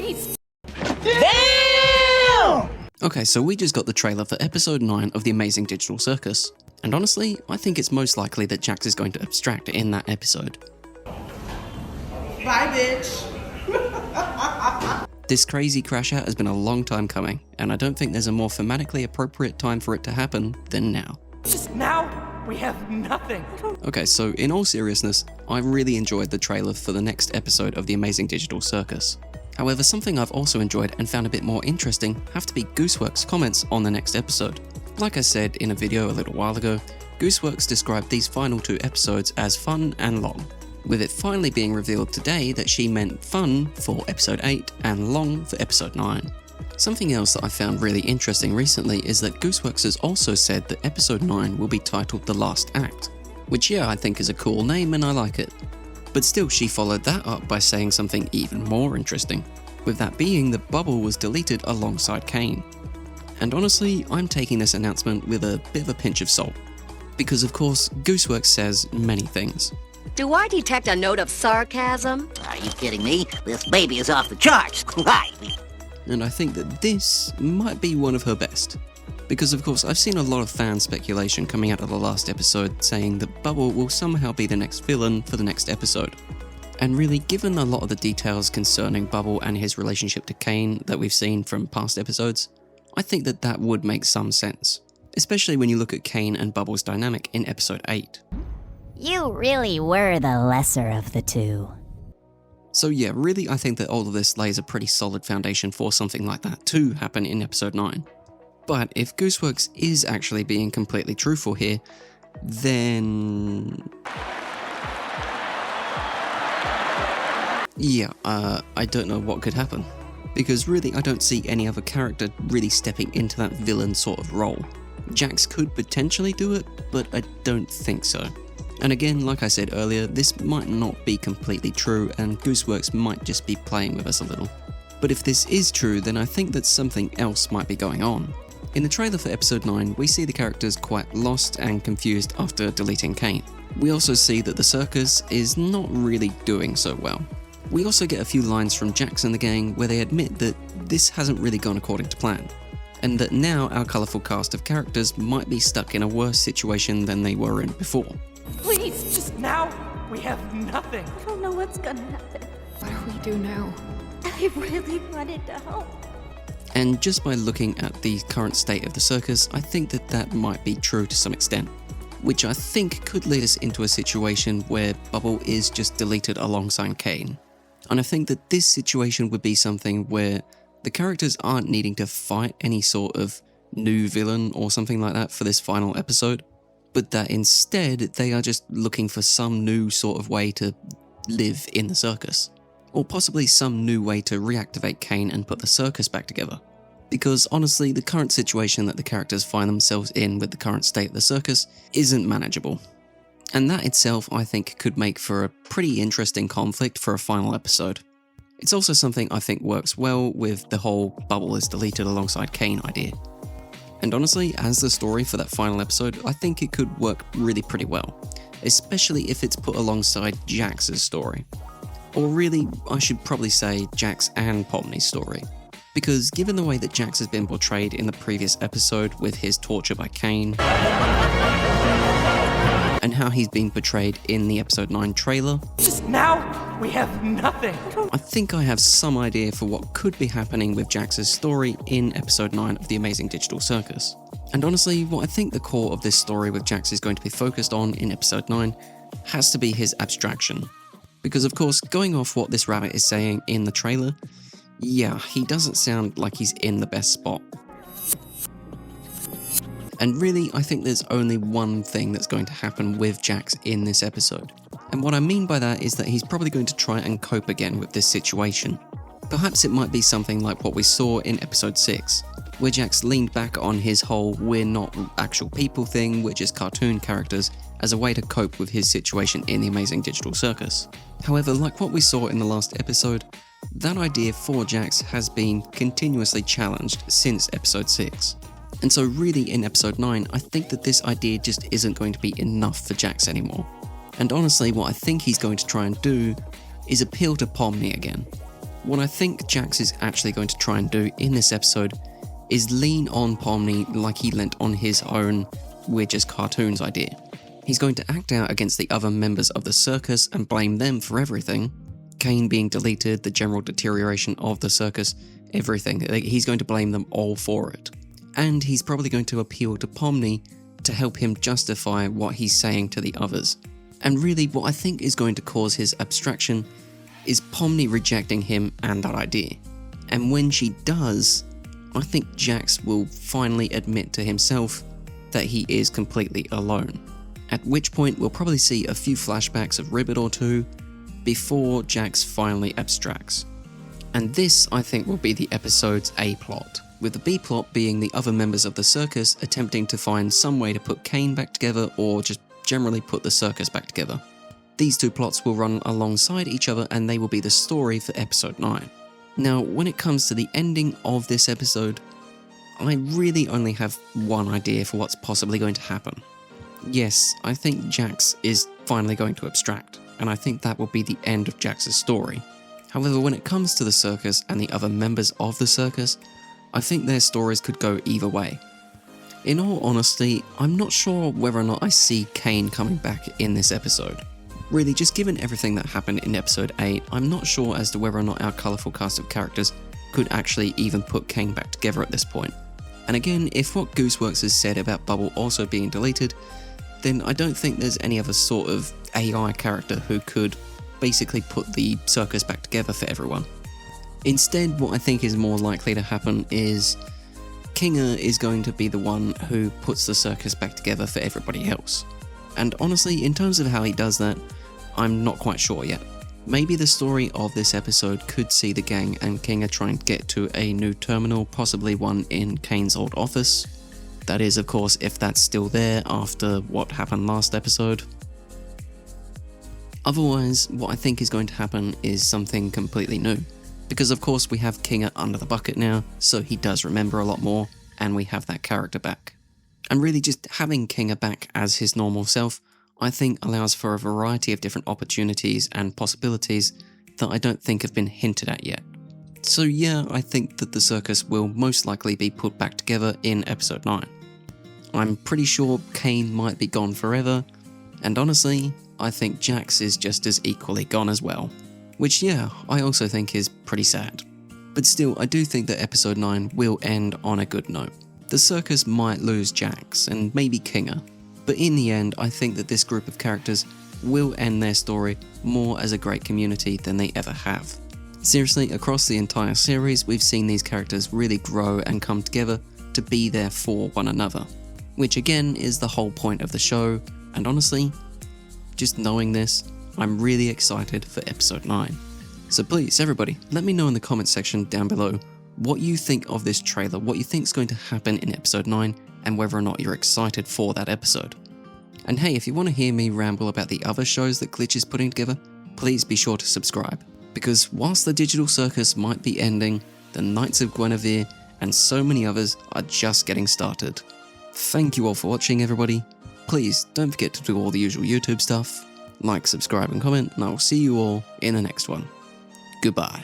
Please. Damn! Okay, so we just got the trailer for episode 9 of The Amazing Digital Circus. And honestly, I think it's most likely that Jax is going to abstract in that episode. Bye, bitch. This crazy crash out has been a long time coming, and I don't think there's a more thematically appropriate time for it to happen than now. Just now, we have nothing. Okay, so in all seriousness, I really enjoyed the trailer for the next episode of The Amazing Digital Circus. However, something I've also enjoyed and found a bit more interesting have to be Gooseworx comments on the next episode. Like I said in a video a little while ago, Gooseworx described these final 2 episodes as fun and long, with it finally being revealed today that she meant fun for episode 8 and long for episode 9. Something else that I found really interesting recently is that Gooseworx has also said that episode 9 will be titled The Last Act, which yeah, I think is a cool name and I like it. But still, she followed that up by saying something even more interesting, with that being that Bubble was deleted alongside Kane. And honestly, I'm taking this announcement with a bit of a pinch of salt, because of course, Gooseworx says many things. Do I detect a note of sarcasm? Are you kidding me? This baby is off the charts. Why? And I think that this might be one of her best. Because of course I've seen a lot of fan speculation coming out of the last episode saying that Bubble will somehow be the next villain for the next episode. And really, given a lot of the details concerning Bubble and his relationship to Kane that we've seen from past episodes, I think that that would make some sense. Especially when you look at Kane and Bubble's dynamic in episode 8. You really were the lesser of the two. So yeah, really I think that all of this lays a pretty solid foundation for something like that to happen in episode 9. But if Gooseworx is actually being completely truthful here, then... yeah, I don't know what could happen. Because really I don't see any other character really stepping into that villain sort of role. Jax could potentially do it, but I don't think so. And again, like I said earlier, this might not be completely true and Gooseworx might just be playing with us a little. But if this is true, then I think that something else might be going on. In the trailer for episode 9, we see the characters quite lost and confused after deleting Kane. We also see that the circus is not really doing so well. We also get a few lines from Jax and the gang where they admit that this hasn't really gone according to plan, and that now our colourful cast of characters might be stuck in a worse situation than they were in before. Please. Just now, we have nothing. I don't know what's gonna happen. What do we do now? I really wanted to help. And just by looking at the current state of the circus, I think that that might be true to some extent, which I think could lead us into a situation where Bubble is just deleted alongside Kane. And I think that this situation would be something where the characters aren't needing to fight any sort of new villain or something like that for this final episode, but that instead they are just looking for some new sort of way to live in the circus. Or possibly some new way to reactivate Kane and put the circus back together. Because honestly, the current situation that the characters find themselves in with the current state of the circus isn't manageable. And that itself, I think, could make for a pretty interesting conflict for a final episode. It's also something I think works well with the whole Bubble is deleted alongside Kane idea. And honestly, as the story for that final episode, I think it could work really pretty well, especially if it's put alongside Jax's story. Or really, I should probably say Jax and Pomni's story. Because given the way that Jax has been portrayed in the previous episode with his torture by Kane, and how he's been portrayed in the episode 9 trailer, Just now, we have nothing. I think I have some idea for what could be happening with Jax's story in episode 9 of The Amazing Digital Circus. And honestly, what I think the core of this story with Jax is going to be focused on in episode 9 has to be his abstraction. Because of course, going off what this rabbit is saying in the trailer, yeah, he doesn't sound like he's in the best spot. And really, I think there's only one thing that's going to happen with Jax in this episode. And what I mean by that is that he's probably going to try and cope again with this situation. Perhaps it might be something like what we saw in episode 6, where Jax leaned back on his whole we're not actual people thing, we're just cartoon characters, as a way to cope with his situation in The Amazing Digital Circus. However, like what we saw in the last episode, that idea for Jax has been continuously challenged since episode 6. And so really in episode 9, I think that this idea just isn't going to be enough for Jax anymore. And honestly, what I think he's going to try and do is appeal to Pomni again. What I think Jax is actually going to try and do in this episode is lean on Pomni like he lent on his own "we're just cartoons" idea. He's going to act out against the other members of the circus and blame them for everything. Kane being deleted, the general deterioration of the circus, everything. He's going to blame them all for it. And he's probably going to appeal to Pomni to help him justify what he's saying to the others. And really, what I think is going to cause his abstraction is Pomni rejecting him and that idea. And when she does, I think Jax will finally admit to himself that he is completely alone. At which point we'll probably see a few flashbacks of Ribbit or two before Jax finally abstracts. And this, I think, will be the episode's A plot, with the B plot being the other members of the circus attempting to find some way to put Kane back together or just generally put the circus back together. These two plots will run alongside each other and they will be the story for episode 9. Now, when it comes to the ending of this episode, I really only have one idea for what's possibly going to happen. Yes, I think Jax is finally going to abstract, and I think that will be the end of Jax's story. However, when it comes to the circus and the other members of the circus, I think their stories could go either way. In all honesty, I'm not sure whether or not I see Kane coming back in this episode. Really, just given everything that happened in episode 8, I'm not sure as to whether or not our colourful cast of characters could actually even put Kane back together at this point. And again, if what Gooseworx has said about Bubble also being deleted, then I don't think there's any other sort of AI character who could basically put the circus back together for everyone. Instead, what I think is more likely to happen is Kinga is going to be the one who puts the circus back together for everybody else. And honestly, in terms of how he does that, I'm not quite sure yet. Maybe the story of this episode could see the gang and Kinga trying to get to a new terminal, possibly one in Kane's old office. That is, of course, if that's still there after what happened last episode. Otherwise, what I think is going to happen is something completely new. Because of course we have Kinga under the bucket now, so he does remember a lot more, and we have that character back. And really just having Kinga back as his normal self, I think allows for a variety of different opportunities and possibilities that I don't think have been hinted at yet. So yeah, I think that the circus will most likely be put back together in episode 9. I'm pretty sure Kane might be gone forever, and honestly, I think Jax is just as equally gone as well. Which yeah, I also think is pretty sad. But still, I do think that episode 9 will end on a good note. The circus might lose Jax, and maybe Kinga, but in the end, I think that this group of characters will end their story more as a great community than they ever have. Seriously, across the entire series, we've seen these characters really grow and come together to be there for one another, which again is the whole point of the show, and honestly, just knowing this, I'm really excited for episode 9. So please, everybody, let me know in the comment section down below what you think of this trailer, what you think is going to happen in episode 9, and whether or not you're excited for that episode. And hey, if you want to hear me ramble about the other shows that Glitch is putting together, please be sure to subscribe, because whilst the digital circus might be ending, the Knights of Guinevere and so many others are just getting started. Thank you all for watching, everybody. Please don't forget to do all the usual YouTube stuff, like, subscribe and comment, and I will see you all in the next one. Goodbye.